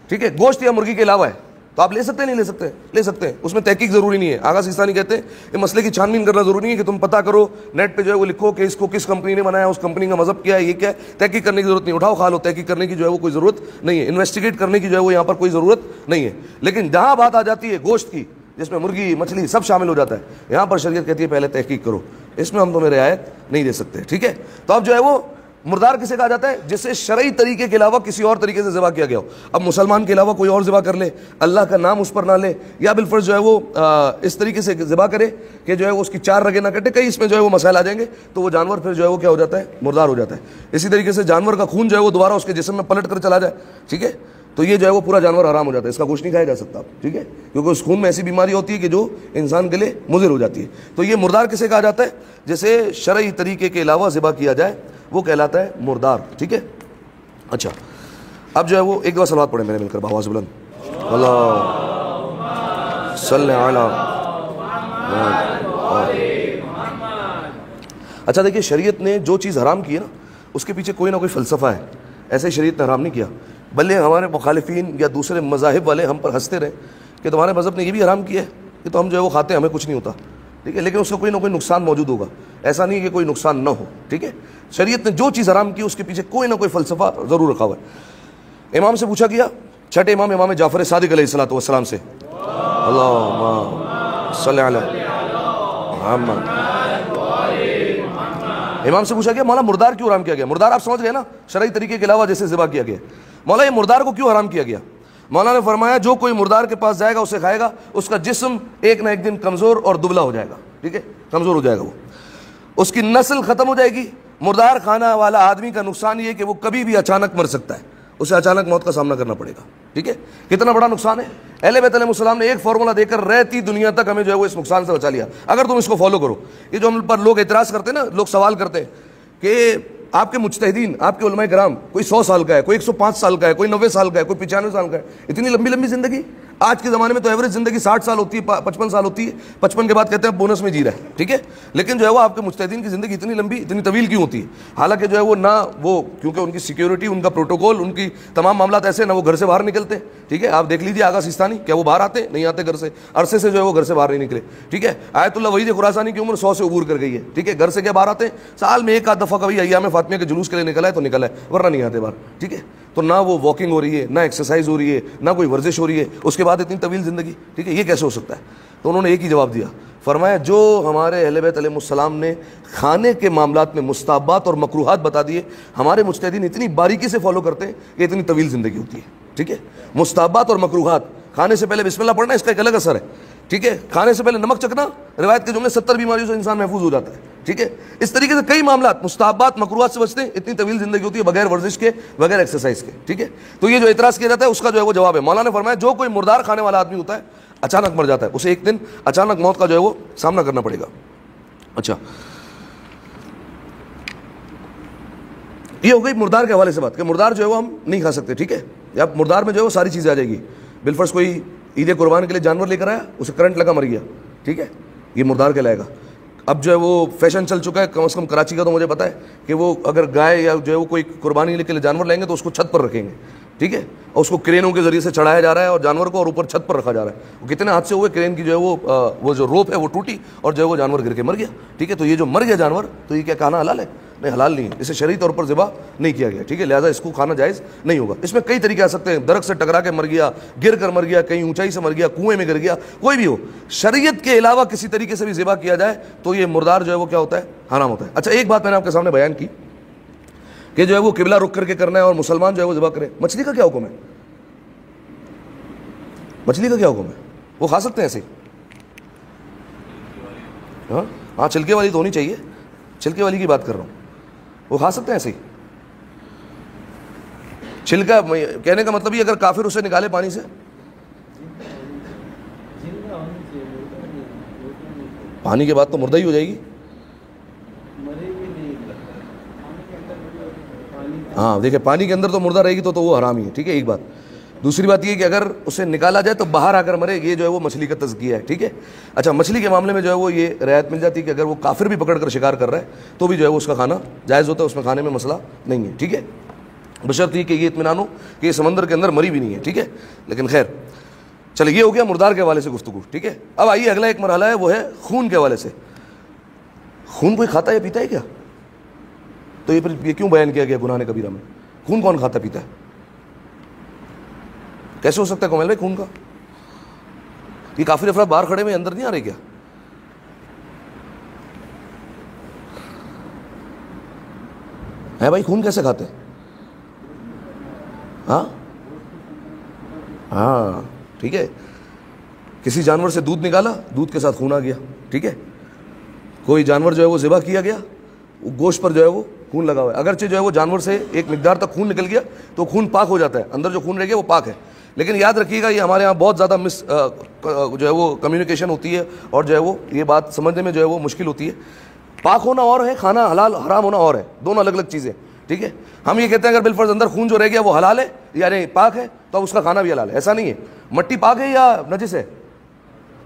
ٹھیک ہے، گوشت یا مرغی کے علاوہ ہے، تو آپ لے سکتے ہیں نہیں لے سکتے؟ لے سکتے ہیں، اس میں تحقیق ضروری نہیں ہے۔ آغا سیستانی کہتے ہیں یہ مسئلے کی چھان بین کرنا ضروری نہیں ہے کہ تم پتہ کرو نیٹ پہ جو ہے وہ لکھو کہ اس کو کس کمپنی نے بنایا، اس کمپنی کا مذہب کیا ہے، یہ کیا ہے، تحقیق کرنے کی ضرورت نہیں، اٹھاؤ کھا لو، تحقیق کرنے کی جو ہے وہ کوئی ضرورت نہیں ہے، انویسٹیگیٹ کرنے کی جو ہے وہ یہاں پر کوئی ضرورت نہیں ہے۔ لیکن جہاں بات آ جاتی ہے گوشت کی، جس میں مرغی مچھلی سب شامل ہو جاتا ہے، یہاں پر شریعت کہتی ہے پہلے تحقیق کرو، اس میں ہم تمہیں رعایت نہیں دے سکتے، ٹھیک ہے؟ تو اب جو ہے وہ مردار کسے کہا جاتا ہے؟ جسے شرعی طریقے کے علاوہ کسی اور طریقے سے ذبح کیا گیا ہو. اب مسلمان کے علاوہ کوئی اور ذبح کر لے, اللہ کا نام اس پر نہ لے, یا بالفرض جو ہے وہ اس طریقے سے ذبح کرے کہ جو ہے وہ اس کی 4 رگیں نہ کٹے, کئی اس میں جو ہے وہ مسائل آ جائیں گے, تو وہ جانور پھر جو ہے وہ کیا ہو جاتا ہے؟ مردار ہو جاتا ہے. اسی طریقے سے جانور کا خون جو ہے وہ دوبارہ اس کے جسم میں پلٹ کر چلا جائے, ٹھیک ہے, تو یہ جو ہے وہ پورا جانور حرام ہو جاتا ہے, اس کا گوشت نہیں کھایا جا سکتا, ٹھیک ہے, کیونکہ اس خون میں ایسی بیماری ہوتی ہے کہ جو انسان کے لیے مضر ہو جاتی ہے. تو یہ مردار کسے کہا جاتا ہے؟ جسے شرعی طریقے کے علاوہ ذبح کیا جائے وہ کہلاتا ہے مردار, ٹھیک ہے. اچھا, اب جو ہے وہ ایک دفعہ صلوات پڑھیں میرے مل کر بآواز بلند, اللہ صلی علی. اچھا دیکھیے, شریعت نے جو چیز حرام کی ہے نا اس کے پیچھے کوئی نہ کوئی فلسفہ ہے. ایسے شریعت نے حرام نہیں کیا, بلکہ ہمارے مخالفین یا دوسرے مذاہب والے ہم پر ہنستے رہے کہ تمہارے مذہب نے یہ بھی حرام کیا ہے کہ تو ہم جو ہے وہ کھاتے ہیں, ہمیں کچھ نہیں ہوتا, ٹھیک ہے, لیکن اس کا کوئی نہ کوئی نقصان موجود ہوگا. ایسا نہیں کہ کوئی نقصان نہ ہو, ٹھیک ہے. شریعت نے جو چیز حرام کی اس کے پیچھے کوئی نہ کوئی فلسفہ ضرور رکھا ہوا ہے. امام سے پوچھا گیا, چھٹے امام امام جعفر صادق علیہ الصلوۃ والسلام سے, اللہم صلی علی محمد, امام سے پوچھا گیا مولا مردار کیوں حرام کیا گیا؟ مردار آپ سمجھ گئے نا, شرعی طریقے کے علاوہ جیسے ذبح کیا گیا. مولا یہ مردار کو کیوں حرام کیا گیا؟ مولا نے فرمایا جو کوئی مردار کے پاس جائے گا اسے کھائے گا, اس کا جسم ایک نہ ایک دن کمزور اور دبلا ہو جائے گا, ٹھیک ہے, کمزور ہو جائے گا, وہ اس کی نسل ختم ہو جائے گی. مردار کھانا والا آدمی کا نقصان یہ کہ وہ کبھی بھی اچانک مر سکتا ہے, اسے اچانک موت کا سامنا کرنا پڑے گا, ٹھیک ہے. کتنا بڑا نقصان ہے. اہل بیت علیہ السلام نے ایک فارمولا دے کر رہتی دنیا تک ہمیں جو ہے وہ اس نقصان سے بچا لیا, اگر تم اس کو فالو کرو. یہ جو ہم پر لوگ اعتراض کرتے ہیں نا, لوگ سوال کرتے ہیں کہ آپ کے مجتہدین, آپ کے علماء کرام, کوئی 100 سال کا ہے, کوئی 105 سال کا ہے, کوئی 90 سال کا ہے, کوئی 95 سال کا ہے, اتنی لمبی لمبی زندگی. آج کے زمانے میں تو ایوریج زندگی 60 سال ہوتی ہے, 55 سال ہوتی ہے, 55 کے بعد کہتے ہیں بونس میں جی رہا ہے, ٹھیک ہے. لیکن جو ہے وہ آپ کے مجتہدین کی زندگی اتنی لمبی, اتنی طویل کیوں ہوتی ہے؟ حالانکہ جو ہے وہ نہ وہ, کیونکہ ان کی سیکیورٹی, ان کا پروٹوکول, ان کی تمام معاملات ایسے, نہ وہ گھر سے باہر نکلتے, ٹھیک ہے. آپ دیکھ لیجیے آغا سیستانی, کیا وہ باہر آتے؟ نہیں آتے گھر سے, عرصے سے جو ہے وہ گھر سے باہر نہیں نکلے, ٹھیک ہے. آیت اللہ وحید خراسانی کی عمر 100 سے عبور کر گئی ہے, ٹھیک ہے. گھر سے کیا باہر آتے ہیں؟ سال میں ایک آدھ دفعہ کبھی ایام فاطمیہ کے جلوس کے لیے نکلا ہے تو نکلا ہے, ورنہ نہیں آتے باہر, ٹھیک ہے. تو نہ وہ واکنگ ہو رہی ہے, نہ ایکسرسائز ہو رہی ہے, نہ کوئی ورزش ہو رہی ہے, اس کے بعد اتنی طویل زندگی, ٹھیک ہے. یہ کیسے ہو سکتا ہے؟ تو انہوں نے ایک ہی جواب دیا, فرمایا جو ہمارے اہل بیت علیہ السلام نے کھانے کے معاملات میں مستحبات اور مکروہات بتا دیے, ہمارے مجتہدین اتنی باریکی سے فالو کرتے ہیں کہ اتنی طویل زندگی ہوتی ہے, ٹھیک ہے. مستحبات اور مکروہات, کھانے سے پہلے بسم اللہ پڑھنا, اس کا ایک الگ اثر ہے, ٹھیک ہے. کھانے سے پہلے نمک چکھنا, روایت کے جملے 70 بیماریوں سے انسان محفوظ ہو جاتا ہے, ٹھیک ہے. اس طریقے سے کئی معاملات, مستحبات, مکروہات سے بچتے ہیں, اتنی طویل زندگی ہوتی ہے بغیر ورزش کے, بغیر ایکسرسائز کے, ٹھیک ہے. تو یہ جو اعتراض کیا جاتا ہے اس کا جو ہے وہ جواب ہے. مولانا نے فرمایا جو کوئی مردار کھانے والا آدمی ہوتا ہے, اچانک مر جاتا ہے, اسے ایک دن اچانک موت کا جو ہے وہ سامنا کرنا پڑے گا. اچھا, یہ ہو گئی مردار کے حوالے سے بات کہ مردار جو ہے وہ ہم نہیں کھا سکتے, ٹھیک ہے. یا مردار میں جو ہے وہ ساری چیزیں آ جائے گی. بالفرض کوئی عید قربان کے لیے جانور لے کر آیا, اسے کرنٹ لگا مر گیا, ٹھیک ہے, یہ مردار کہلائے گا. اب جو ہے وہ فیشن چل چکا ہے, کم از کم کراچی کا تو مجھے پتا ہے کہ وہ اگر گائے یا جو ہے وہ کوئی قربانی کے لیے جانور لیں گے تو اس کو چھت پر رکھیں گے, ٹھیک ہے, اور اس کو کرینوں کے ذریعے سے چڑھایا جا رہا ہے اور جانور کو, اور اوپر چھت پر رکھا جا رہا ہے. وہ کتنے حادثے ہوئے, کرین کی جو ہے وہ جو روپ ہے وہ ٹوٹی اور جو ہے وہ جانور گر کے مر گیا, ٹھیک ہے. تو یہ جو مر گیا جانور, تو یہ کیا کھانا حلال ہے؟ نہیں, حلال نہیں ہے, اسے شرعی طور پر ذبح نہیں کیا گیا, ٹھیک ہے. لہٰذا اس کو کھانا جائز نہیں ہوگا. اس میں کئی طریقے آ سکتے ہیں, درخت سے ٹکرا کے مر گیا, گر کر مر گیا, کہیں اونچائی سے مر گیا, کنویں میں گر گیا, کوئی بھی ہو, شریعت کے علاوہ کسی طریقے سے بھی ذبح کیا جائے تو یہ مردار جو ہے وہ کیا ہوتا ہے؟ حرام ہوتا ہے. اچھا, ایک بات میں نے آپ کے سامنے بیان کی کہ جو ہے وہ قبلہ رخ کر کے کرنا ہے اور مسلمان جو ہے وہ ذبح کرے. مچھلی کا کیا حکم ہے؟ مچھلی کا کیا حکم ہے؟ وہ کھا سکتے ہیں ایسے؟ ہاں, چھلکے والی تو ہونی چاہیے, چھلکے والی کی بات کر رہا ہوں. وہ کھا سکتے ہیں ایسے ہی؟ چھلکا کہنے کا مطلب یہ, اگر کافر اسے نکالے پانی سے, پانی کے بعد تو مردہ ہی ہو جائے گی. ہاں دیکھیں, پانی کے اندر تو مردہ رہے گی تو وہ حرام ہی ہے, ٹھیک ہے. ایک بات. دوسری بات یہ کہ اگر اسے نکالا جائے تو باہر آ کر مرے, یہ جو ہے وہ مچھلی کا تزکیہ ہے, ٹھیک ہے. اچھا, مچھلی کے معاملے میں جو ہے وہ یہ رعایت مل جاتی ہے کہ اگر وہ کافر بھی پکڑ کر شکار کر رہا ہے تو بھی جو ہے وہ اس کا کھانا جائز ہوتا ہے, اس میں کھانے میں مسئلہ نہیں ہے, ٹھیک ہے, بشرط یہ کہ یہ اطمینان ہو کہ یہ سمندر کے اندر مری بھی نہیں ہے, ٹھیک ہے. لیکن خیر, چلے, یہ ہو گیا مردار کے حوالے سے گفتگو, ٹھیک ہے. اب آئیے اگلا ایک مرحلہ ہے, وہ ہے خون کے حوالے سے. خون کوئی کھاتا ہے یا پیتا ہے کیا؟ تو یہ کیوں بیان کیا گیا گناہ کبیرہ میں؟ خون کون کھاتا پیتا ہے؟ کیسے ہو سکتا ہے کومل بھائی خون کا؟ یہ کافر افراد باہر کھڑے ہوئے اندر نہیں آ رہے کیا؟ ہے بھائی خون کیسے کھاتے ہیں؟ ہاں ہاں ٹھیک ہے، کسی جانور سے دودھ نکالا، دودھ کے ساتھ خون آ گیا، ٹھیک ہے، کوئی جانور جو ہے وہ ذبح کیا گیا، گوشت پر جو ہے وہ خون لگا ہوا ہے، اگرچہ جو ہے وہ جانور سے ایک مقدار تک خون نکل گیا تو خون پاک ہو جاتا ہے، اندر جو خون رہ گیا وہ پاک ہے، لیکن یاد رکھیے گا یہ ہمارے یہاں بہت زیادہ جو ہے وہ کمیونیکیشن ہوتی ہے اور جو ہے وہ یہ بات سمجھنے میں جو ہے وہ مشکل ہوتی ہے. پاک ہونا اور ہے، کھانا حلال حرام ہونا اور ہے، دونوں الگ الگ چیزیں، ٹھیک ہے. ہم یہ کہتے ہیں اگر بالفرض اندر خون جو رہ گیا وہ حلال ہے یعنی پاک ہے تو اب اس کا کھانا بھی حلال ہے، ایسا نہیں ہے. مٹی پاک ہے یا نجس ہے؟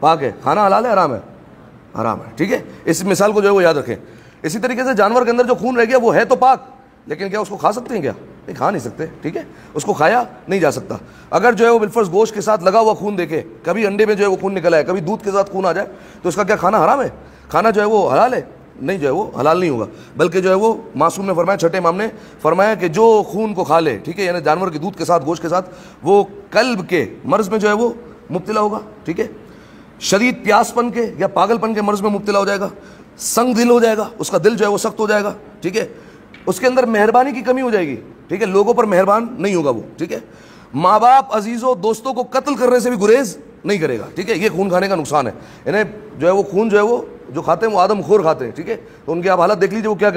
پاک ہے. کھانا حلال ہے حرام ہے؟ حرام ہے، ٹھیک ہے. اس مثال کو جو ہے وہ یاد رکھیں. اسی طریقے سے جانور کے اندر جو خون رہ گیا وہ ہے تو پاک، لیکن کیا اس کو کھا سکتے ہیں؟ کیا نہیں کھا نہیں سکتے، ٹھیک ہے، اس کو کھایا نہیں جا سکتا. اگر جو ہے وہ بالفرض گوشت کے ساتھ لگا ہوا خون دیکھے، کبھی انڈے میں جو ہے وہ خون نکلا ہے، کبھی دودھ کے ساتھ خون آ جائے تو اس کا کیا کھانا حرام ہے؟ کھانا جو ہے وہ حلال ہے؟ نہیں، جو ہے وہ حلال نہیں ہوگا. بلکہ جو ہے وہ معصوم نے فرمایا، چھٹے امام نے فرمایا کہ جو خون کو کھا لے، ٹھیک ہے، یعنی جانور کے دودھ کے ساتھ گوشت کے ساتھ، وہ قلب کے مرض میں جو ہے وہ مبتلا ہوگا، ٹھیک ہے، شدید پیاس پن کے یا پاگل پن کے مرض میں مبتلا ہو جائے گا، سنگ دل ہو جائے گا، اس کا دل جو ہے وہ سخت ہو جائے گا، ٹھیک ہے، اس کے اندر مہربانی کی کمی ہو جائے گی، ٹھیک ہے، لوگوں پر مہربان نہیں ہوگا وہ، ٹھیک ہے، ماں باپ عزیزوں دوستوں کو قتل کرنے سے بھی گریز نہیں کرے گا، ٹھیک ہے. یہ خون کھانے کا نقصان ہے. یعنی جو ہے وہ خون جو ہے وہ جو کھاتے ہیں وہ آدم خور کھاتے ہیں، ٹھیک ہے. تو ان کی آپ حالت دیکھ لیجیے وہ کیا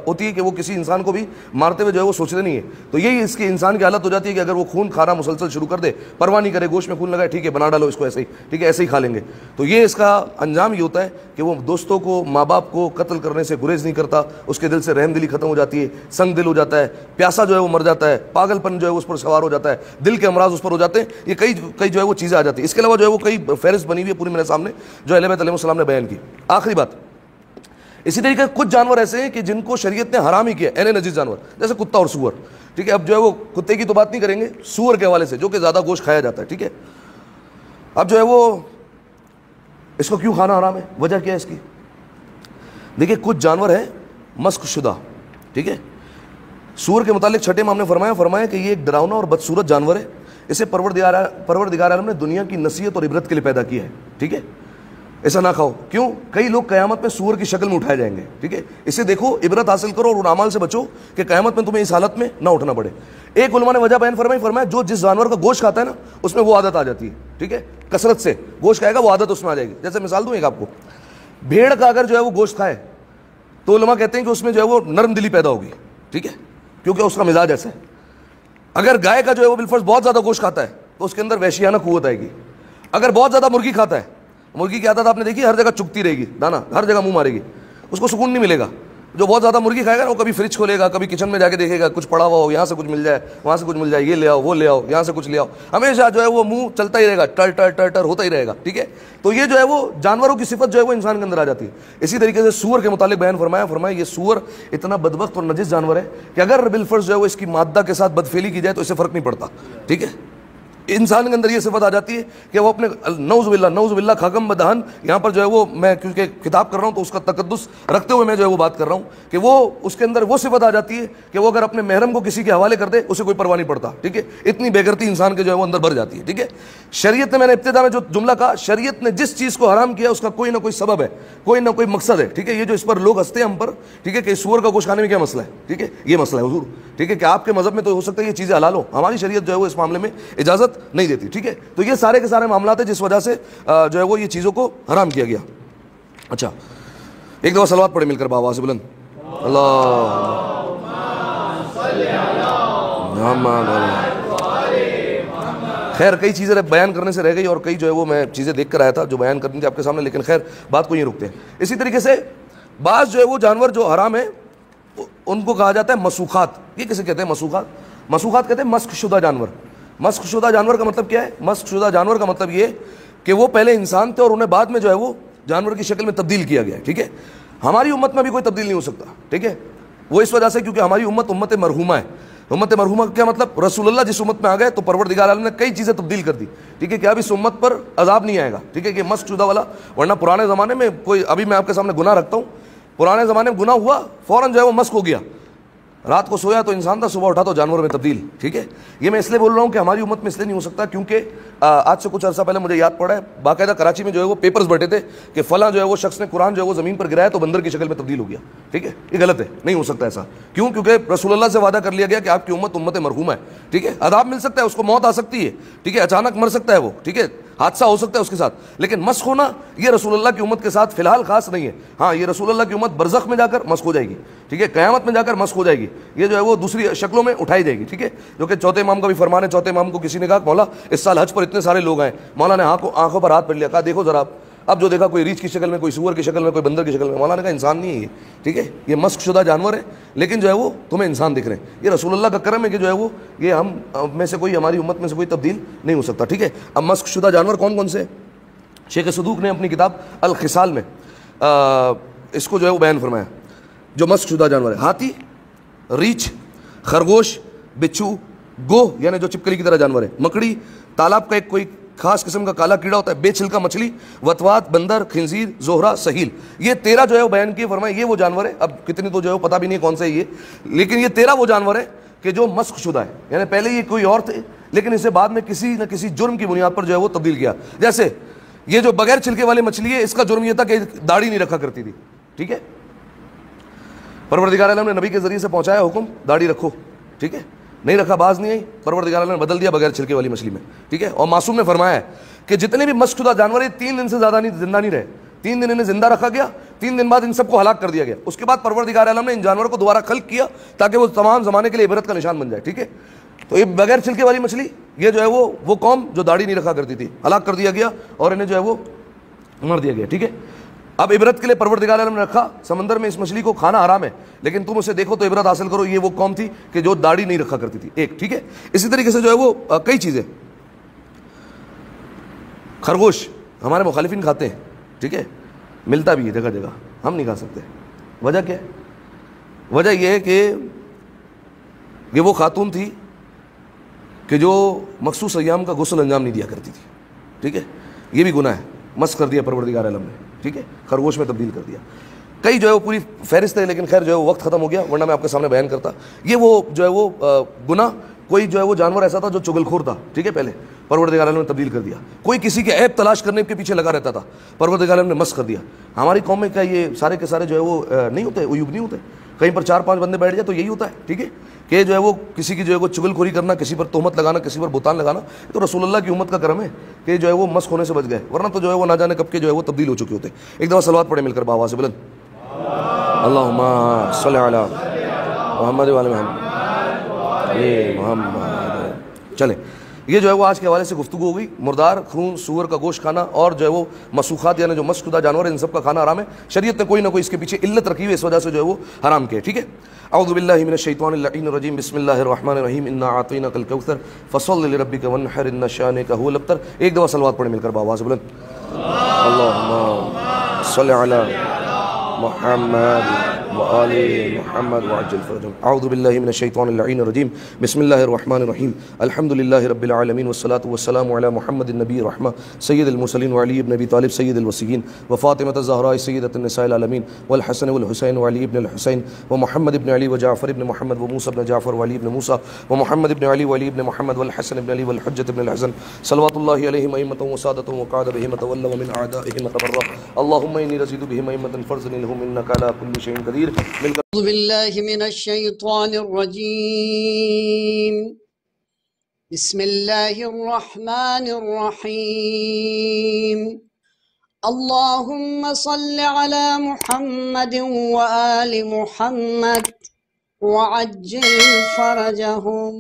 ہوتی ہے کہ وہ کسی انسان کو بھی مارتے ہوئے جو ہے وہ سوچتے نہیں ہے. تو یہی اس کے انسان کی حالت ہو جاتی ہے کہ اگر وہ خون کھانا مسلسل شروع کر دے، پرواہ نہیں کرے، گوشت میں خون لگائے، ٹھیک ہے، بنا ڈالو اس کو ایسے ہی، ٹھیک ہے، ایسے ہی کھا لیں گے. تو یہ اس کا انجام یہ ہوتا ہے کہ وہ دوستوں کو ماں باپ کو قتل کرنے سے گریز نہیں کرتا، اس کے دل سے رحم دلی ختم ہو جاتی ہے، سنگ دل ہو جاتا ہے، پیاسا جو ہے وہ مر جاتا ہے، پاگل پن جو ہے اس پر سوار ہو جاتا ہے، دل کے امراض اس پر ہو جاتے ہیں. یہ کئی جو ہے وہ چیزیں آ جاتی ہیں. اس کے علاوہ جو ہے وہ کئی فہرست بنی ہوئی ہے پوری میرے سامنے جو اہل بیت علیہ السلام نے بیان کی. آخری بات، اسی طریقے کچھ جانور ایسے ہیں کہ جن کو شریعت نے حرام ہی کیا، این نجس جانور، جیسے کتا اور سور، ٹھیک ہے. اب جو ہے وہ کتے کی تو بات نہیں کریں گے، سور کے حوالے سے جو کہ زیادہ گوشت کھایا جاتا ہے، ٹھیک ہے. اب جو ہے وہ اس کو کیوں کھانا حرام ہے؟ وجہ کیا ہے اس کی؟ دیکھیے کچھ جانور ہیں مسخ شدہ، ٹھیک ہے. سور کے متعلق چھٹے امام نے فرمایا کہ یہ ایک ڈراؤنا اور بدصورت جانور ہے، اسے پروردگار عالم نے دنیا کی نصیحت اور عبرت کے لیے پیدا کیا ہے، ٹھیک ہے. ایسا نہ کھاؤ. کیوں؟ کئی لوگ قیامت میں سور کی شکل میں اٹھائے جائیں گے، ٹھیک ہے. اسے دیکھو، عبرت حاصل کرو اور ان اعمال سے بچو کہ قیامت میں تمہیں اس حالت میں نہ اٹھنا پڑے. ایک علماء نے وجہ بیان فرمایا جو جس جانور کا گوشت کھاتا ہے نا اس میں وہ عادت آ جاتی ہے، ٹھیک ہے، کثرت سے گوشت کھائے گا وہ عادت اس میں آ جائے گی. جیسے مثال دوں ایک آپ کو، بھیڑ کا اگر جو ہے وہ گوشت کھائے تو علماء کہتے ہیں کہ اس میں جو ہے وہ نرم دلی پیدا ہوگی، ٹھیک ہے، کیونکہ اس کا مزاج ایسا ہے. اگر گائے کا جو ہے وہ بالفرض بہت زیادہ گوشت کھاتا ہے تو اس کے اندر وحشیانہ قوت آئے گی. اگر بہت زیادہ مرغی کھاتا ہے، مرغی کی عادت آپ نے دیکھی، ہر جگہ چگتی رہے گی، دانا ہر جگہ منہ مارے گی، اس کو سکون نہیں ملے گا. جو بہت زیادہ مرغی کھائے گا وہ کبھی فریج کھولے گا، کبھی کچن میں جا کے دیکھے گا کچھ پڑا ہوا ہو، یہاں سے کچھ مل جائے، وہاں سے کچھ مل جائے، یہ لے آؤ وہ لے آؤ، یہاں سے کچھ لے آؤ، ہمیشہ جو ہے وہ منہ چلتا ہی رہے گا، ٹر ٹر ٹر ٹر ہوتا ہی رہے گا، ٹھیک ہے. تو یہ جو ہے وہ جانوروں کی صفت جو ہے وہ انسان کے اندر آ جاتی ہے. اسی طریقے سے سور کے متعلق بیان فرمایا یہ سور اتنا بدبخت اور نجس جانور ہے کہ اگر بالفرض جو ہے وہ اس کی مادہ کے ساتھ بدفعلی کی جائے تو اسے فرق نہیں پڑتا، ٹھیک ہے. انسان کے اندر یہ صفت آ جاتی ہے کہ وہ اپنے نعوذ باللہ خاکم بدہن، یہاں پر جو ہے وہ میں کیونکہ کتاب کر رہا ہوں تو اس کا تقدس رکھتے ہوئے میں جو ہے وہ بات کر رہا ہوں کہ وہ اس کے اندر وہ صفت آ جاتی ہے کہ وہ اگر اپنے محرم کو کسی کے حوالے کر دے اسے کوئی پرواہ نہیں پڑتا، ٹھیک ہے. اتنی بےغیرتی انسان کے جو ہے وہ اندر بھر جاتی ہے، ٹھیک ہے. شریعت نے، میں نے ابتدا میں جو جملہ کہا، شریعت نے جس چیز کو حرام کیا اس کا کوئی نہ کوئی سبب ہے، کوئی نہ کوئی مقصد ہے، ٹھیک ہے. یہ جو اس پر لوگ ہنستے ہیں ہم پر، ٹھیک ہے، کہ سور کا گوشت کھانے میں کیا مسئلہ ہے، ٹھیک ہے، یہ مسئلہ ہے حضور، ٹھیک ہے، کہ آپ کے مذہب میں تو ہو سکتا ہے یہ چیزیں حلال ہو، ہماری شریعت جو ہے وہ اس معاملے میں اجازت نہیں دیتی، ٹھیک ہے. تو یہ سارے کے سارے معاملات ہیں جس وجہ سے جو ہے وہ یہ چیزوں کو حرام کیا گیا. اچھا ایک دفعہ صلوات پڑھے مل کر بآواز بلند، خیر کئی چیزیں بیان کرنے سے رہ گئی اور کئی جو ہے وہ میں چیزیں دیکھ کر آیا تھا جو بیان کرنی تھی آپ کے سامنے، لیکن خیر بات کو یہ رکتے ہیں. اسی طریقے سے بعض جو ہے وہ جانور جو حرام ہے ان کو کہا جاتا ہے مسوخات. یہ کسے کہتے ہیں؟ مسوخات کہتے ہیں مسخ شدہ جانور. مسخ شدہ جانور کا مطلب کیا ہے؟ مسخ شدہ جانور کا مطلب یہ کہ وہ پہلے انسان تھے اور انہیں بعد میں جو ہے وہ جانور کی شکل میں تبدیل کیا گیا ہے، ٹھیک ہے. ہماری امت میں بھی کوئی تبدیل نہیں ہو سکتا، ٹھیک ہے. وہ اس وجہ سے کیونکہ ہماری امت مرحومہ ہے. امت مرحومہ کیا مطلب؟ رسول اللہ جس امت میں آ گئے تو پروردگار عالم نے کئی چیزیں تبدیل کر دی، ٹھیک ہے، کہ اب اس امت پر عذاب نہیں آئے گا، ٹھیک ہے، کہ مسخ شدہ والا. ورنہ پرانے زمانے میں کوئی، ابھی میں آپ کے سامنے گناہ رکھتا ہوں، پرانے زمانے میں گناہ ہوا فوراً جو ہے وہ مسخ ہو گیا، رات کو سویا تو انسان تھا، صبح اٹھا تو جانور میں تبدیل. ٹھیک ہے، یہ میں اس لیے بول رہا ہوں کہ ہماری امت میں اس لیے نہیں ہو سکتا کیونکہ آج سے کچھ عرصہ پہلے مجھے یاد پڑا ہے باقاعدہ کراچی میں جو ہے وہ پیپرز بٹے تھے کہ فلاں جو ہے وہ شخص نے قرآن جو ہے وہ زمین پر گرایا تو بندر کی شکل میں تبدیل ہو گیا. ٹھیک ہے، یہ غلط ہے، نہیں ہو سکتا ایسا. کیوں؟ کیونکہ رسول اللہ سے وعدہ کر لیا گیا کہ آپ کی امت مرحومہ ہے. ٹھیک ہے، عذاب مل سکتا ہے، اس کو موت آ سکتی ہے. ٹھیک ہے، اچانک مر سکتا ہے وہ. ٹھیک ہے، حادثہ ہو سکتا ہے اس کے ساتھ، لیکن مسخ ہونا یہ رسول اللہ کی امت کے ساتھ فی الحال خاص نہیں ہے. ہاں، یہ رسول اللہ کی امت برزخ میں جا کر مسخ ہو جائے گی. ٹھیک ہے، قیامت میں جا کر مسخ ہو جائے گی. یہ جو ہے وہ دوسری شکلوں میں اٹھائی جائے گی. ٹھیک ہے، جو کہ چوتھے امام کا بھی فرمان ہے. چوتھے امام کو کسی نے کہا مولا اس سال حج پر اتنے سارے لوگ آئے. مولا نے آنکھوں پر ہاتھ پھیر لیا، کہا دیکھو ذرا. اب جو دیکھا کوئی ریچھ کی شکل میں، کوئی سور کی شکل میں، کوئی بندر کی شکل میں. مولا نے کہا انسان نہیں ہے یہ. ٹھیک ہے، یہ مسخ شدہ جانور ہے، لیکن جو ہے وہ تمہیں انسان دکھ رہے ہیں. یہ رسول اللہ کا کرم ہے کہ جو ہے وہ یہ ہم میں سے کوئی، ہماری امت میں سے کوئی تبدیل نہیں ہو سکتا. ٹھیک ہے، اب مسخ شدہ جانور کون کون سے؟ شیخ صدوق نے اپنی کتاب الخصال میں اس کو جو ہے وہ بیان فرمایا. جو مسخ شدہ جانور ہے: ہاتھی، ریچھ، خرگوش، بچھو، گوہ یعنی جو چپکلی کی طرح جانور ہے، مکڑی، تالاب کا ایک کوئی خاص قسم کا کالا کیڑا ہوتا ہے، بے چھلکا مچھلی، وطوات، بندر، خنزیر، زہرہ، سہیل. یہ 13 جو ہے وہ بیان کیے، فرمایا یہ وہ جانور ہے. اب کتنی تو جو ہے وہ پتہ بھی نہیں ہے کون سے یہ، لیکن یہ 13 وہ جانور ہے کہ جو مسخ شدہ ہے. یعنی پہلے یہ کوئی اور تھے لیکن اسے بعد میں کسی نہ کسی جرم کی بنیاد پر جو ہے وہ تبدیل کیا. جیسے یہ جو بغیر چھلکے والی مچھلی ہے، اس کا جرم یہ تھا کہ داڑھی نہیں رکھا کرتی تھی. ٹھیک ہے، پروردگار عالم نے نبی کے ذریعے سے پہنچایا حکم داڑھی رکھو. ٹھیک ہے، نہیں رکھا، باز نہیں آئی، پروردگار عالم نے بدل دیا بغیر چھلکے والی مچھلی میں. ٹھیک ہے، اور معصوم نے فرمایا ہے کہ جتنے بھی مسخ شدہ جانور ہیں 3 دن سے زیادہ زندہ نہیں رہے. 3 دن انہیں زندہ رکھا گیا، 3 دن بعد ان سب کو ہلاک کر دیا گیا. اس کے بعد پروردگار عالم نے ان جانوروں کو دوبارہ خلق کیا تاکہ وہ تمام زمانے کے لیے عبرت کا نشان بن جائے. ٹھیک ہے، تو یہ بغیر چھلکے والی مچھلی، یہ جو ہے وہ قوم جو داڑھی نہیں رکھا کرتی تھی، ہلاک کر دیا گیا اور انہیں جو ہے وہ مار دیا گیا. ٹھیک ہے، اب عبرت کے لیے پروردگار عالم نے رکھا سمندر میں اس مچھلی کو کھانا حرام ہے، لیکن تم اسے دیکھو تو عبرت حاصل کرو. یہ وہ قوم تھی کہ جو داڑھی نہیں رکھا کرتی تھی ایک. ٹھیک ہے، اسی طریقے سے جو ہے وہ کئی چیزیں. خرگوش ہمارے مخالفین کھاتے ہیں. ٹھیک ہے، ملتا بھی ہے جگہ جگہ، ہم نہیں کھا سکتے. وجہ کیا ہے؟ وجہ یہ ہے کہ یہ وہ خاتون تھی کہ جو مخصوص ایام کا غسل انجام نہیں دیا کرتی تھی. ٹھیک ہے، یہ بھی گناہ ہے، مسخ کر دیا پروردگار عالم نے. ٹھیک ہے، خرگوش میں تبدیل کر دیا. کئی جو ہے وہ پوری فہرست ہے، لیکن خیر جو ہے وہ وقت ختم ہو گیا، ورنہ میں آپ کے سامنے بیان کرتا. یہ وہ جو ہے وہ گناہ، کوئی جو ہے وہ جانور ایسا تھا جو چغل خور تھا. ٹھیک ہے، پہلے پروردگار عالم نے تبدیل کر دیا. کوئی کسی کے عیب تلاش کرنے کے پیچھے لگا رہتا تھا، پروردگار عالم نے مسخ کر دیا. ہماری قوم میں کیا یہ سارے کے سارے جو ہے وہ نہیں ہوتے، عیوب نہیں ہوتے؟ کہیں پر 4-5 بندے بیٹھ جائے تو یہی ہوتا ہے. ٹھیک ہے، کہ جو ہے وہ کسی کی جو ہے وہ چغل خوری کرنا، کسی پر تہمت لگانا، کسی پر بہتان لگانا. تو رسول اللہ کی امت کا کرم ہے کہ جو ہے وہ مسخ ہونے سے بچ گئے، ورنہ تو جو ہے وہ نہ جانے کب کے جو ہے وہ تبدیل ہو چکے ہوتے. ایک دفعہ صلوات پڑھیں مل کر باوا سے بلند. اللہم صلی علی محمد و علی محمد. چلیں، یہ جو ہے وہ آج کے حوالے سے گفتگو ہو گئی. مردار، خون، سور کا گوشت کھانا اور جو ہے وہ مسوخات یعنی جو مسخ شدہ جانور ہیں، ان سب کا کھانا حرام ہے. شریعت نے کوئی نہ کوئی اس کے پیچھے علت رکھی ہوئی، اس وجہ سے جو ہے وہ حرام کیا. ٹھیک ہے، اعوذ باللہ من الشیطان اللعین الرجیم، بسم اللہ الرحمن الرحیم، انا اعطیناک الکوثر فصل لربک وانحر ان شانک هو الابتر. ایک دفعہ صلوات پڑھیں مل کر باواز بلند. اللہم صلی علی محمد وآل محمد وعجل فرجهم. اعوذ باللہ من الشیطان اللعین الرجیم، بسم اللہ الرحمن الرحیم، الحمد للہ رب العالمین والصلاة والسلام علی محمد النبی رحمہ سید المرسلین وعلی ابن ابی طالب سید الوصیین وفاطمة الزہراء سیدۃ النساء العالمین والحسن والحسین وعلی ابن الحسین ومحمد ابن علی وجعفر ابن محمد وموسى ابن جعفر وعلی ابن موسى ومحمد ابن علی وعلی ابن محمد والحسن ابن علی والحجة ابن الحسن صلوات اللہ علیہم ائمة وسادة وقعد بهم تولوا من اعدائهم تبرأ. اللهم انی رضیت بهم ائمة فرزنی لهم انك على كل شيء قدیر. أعوذ بالله من الشيطان الرجيم. بسم الله الرحمن الرحيم. اللهم صل على محمد وآل محمد وعجل فرجهم.